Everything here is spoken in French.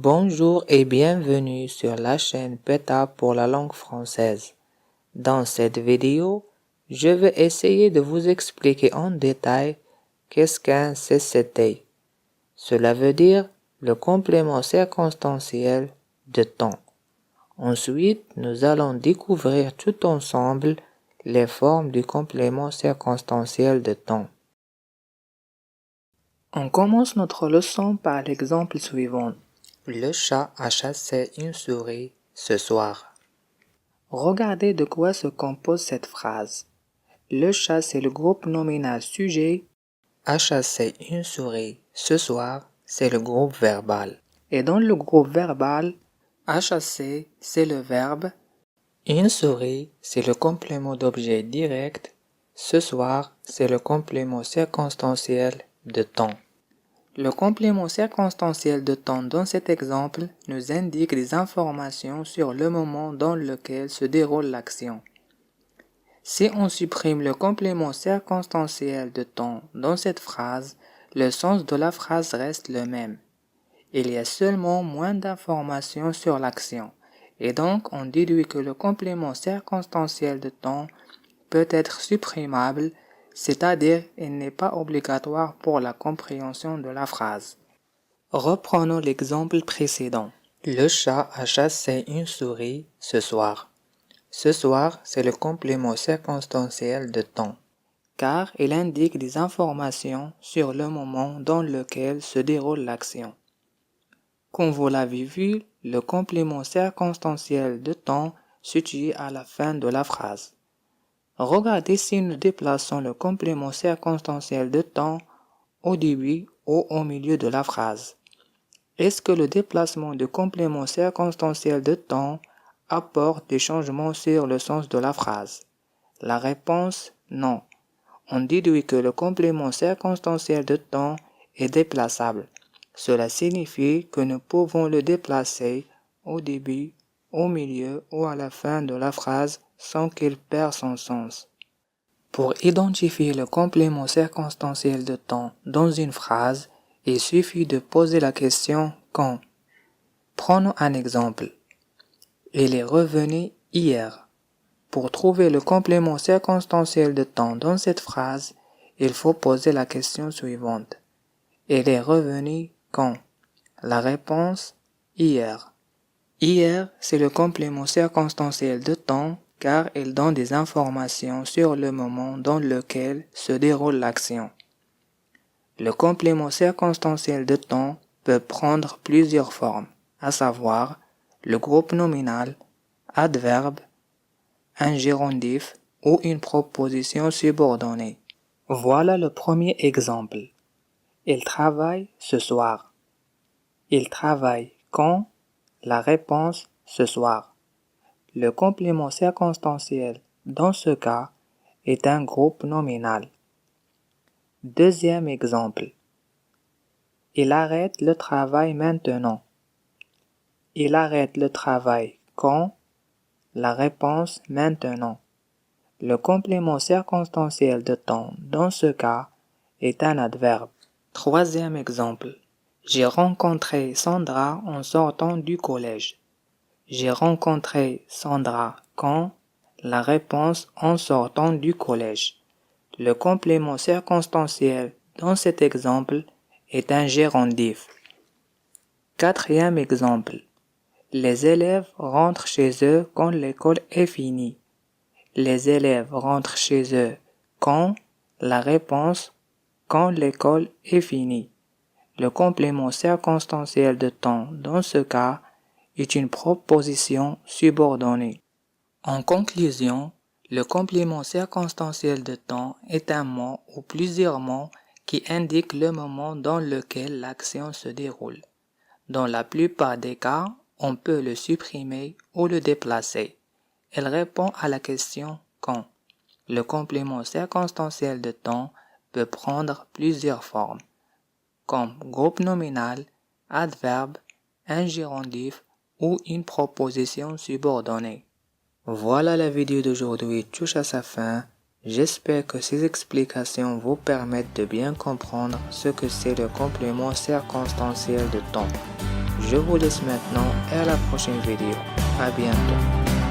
Bonjour et bienvenue sur la chaîne PETA pour la langue française. Dans cette vidéo, je vais essayer de vous expliquer en détail qu'est-ce qu'un CCT. Cela veut dire le complément circonstanciel de temps. Ensuite, nous allons découvrir tout ensemble les formes du complément circonstanciel de temps. On commence notre leçon par l'exemple suivant. Le chat a chassé une souris ce soir. Regardez de quoi se compose cette phrase. Le chat, c'est le groupe nominal sujet. A chassé une souris ce soir, c'est le groupe verbal. Et dans le groupe verbal, a chassé, c'est le verbe. Une souris, c'est le complément d'objet direct. Ce soir, c'est le complément circonstanciel de temps. Le complément circonstanciel de temps dans cet exemple nous indique des informations sur le moment dans lequel se déroule l'action. Si on supprime le complément circonstanciel de temps dans cette phrase, le sens de la phrase reste le même. Il y a seulement moins d'informations sur l'action, et donc on déduit que le complément circonstanciel de temps peut être supprimable, c'est-à-dire il n'est pas obligatoire pour la compréhension de la phrase. Reprenons l'exemple précédent. Le chat a chassé une souris ce soir. Ce soir, c'est le complément circonstanciel de temps, car il indique des informations sur le moment dans lequel se déroule l'action. Comme vous l'avez vu, le complément circonstanciel de temps se situe à la fin de la phrase. Regardez si nous déplaçons le complément circonstanciel de temps au début ou au milieu de la phrase. Est-ce que le déplacement du complément circonstanciel de temps apporte des changements sur le sens de la phrase? La réponse, non. On déduit que le complément circonstanciel de temps est déplaçable. Cela signifie que nous pouvons le déplacer au début, au milieu ou à la fin de la phrase sans qu'il perde son sens. Pour identifier le complément circonstanciel de temps dans une phrase, il suffit de poser la question « quand ». Prenons un exemple. Il est revenu hier. Pour trouver le complément circonstanciel de temps dans cette phrase, il faut poser la question suivante. Il est revenu quand? La réponse, hier. Hier, c'est le complément circonstanciel de temps car il donne des informations sur le moment dans lequel se déroule l'action. Le complément circonstanciel de temps peut prendre plusieurs formes, à savoir le groupe nominal, adverbe, un gérondif ou une proposition subordonnée. Voilà le premier exemple. Il travaille ce soir. Il travaille quand? La réponse, ce soir. Le complément circonstanciel, dans ce cas, est un groupe nominal. Deuxième exemple. Il arrête le travail maintenant. Il arrête le travail quand? La réponse, maintenant. Le complément circonstanciel de temps, dans ce cas, est un adverbe. Troisième exemple. J'ai rencontré Sandra en sortant du collège. J'ai rencontré Sandra quand? La réponse en sortant du collège. Le complément circonstanciel dans cet exemple est un gérondif. Quatrième exemple. Les élèves rentrent chez eux quand l'école est finie. Les élèves rentrent chez eux quand? La réponse, quand l'école est finie. Le complément circonstanciel de temps dans ce cas est une proposition subordonnée. En conclusion, le complément circonstanciel de temps est un mot ou plusieurs mots qui indiquent le moment dans lequel l'action se déroule. Dans la plupart des cas, on peut le supprimer ou le déplacer. Elle répond à la question « quand ». Le complément circonstanciel de temps peut prendre plusieurs formes, comme groupe nominal, adverbe, un gérondif ou une proposition subordonnée. Voilà, la vidéo d'aujourd'hui touche à sa fin. J'espère que ces explications vous permettent de bien comprendre ce que c'est le complément circonstanciel de temps. Je vous laisse maintenant et à la prochaine vidéo. À bientôt.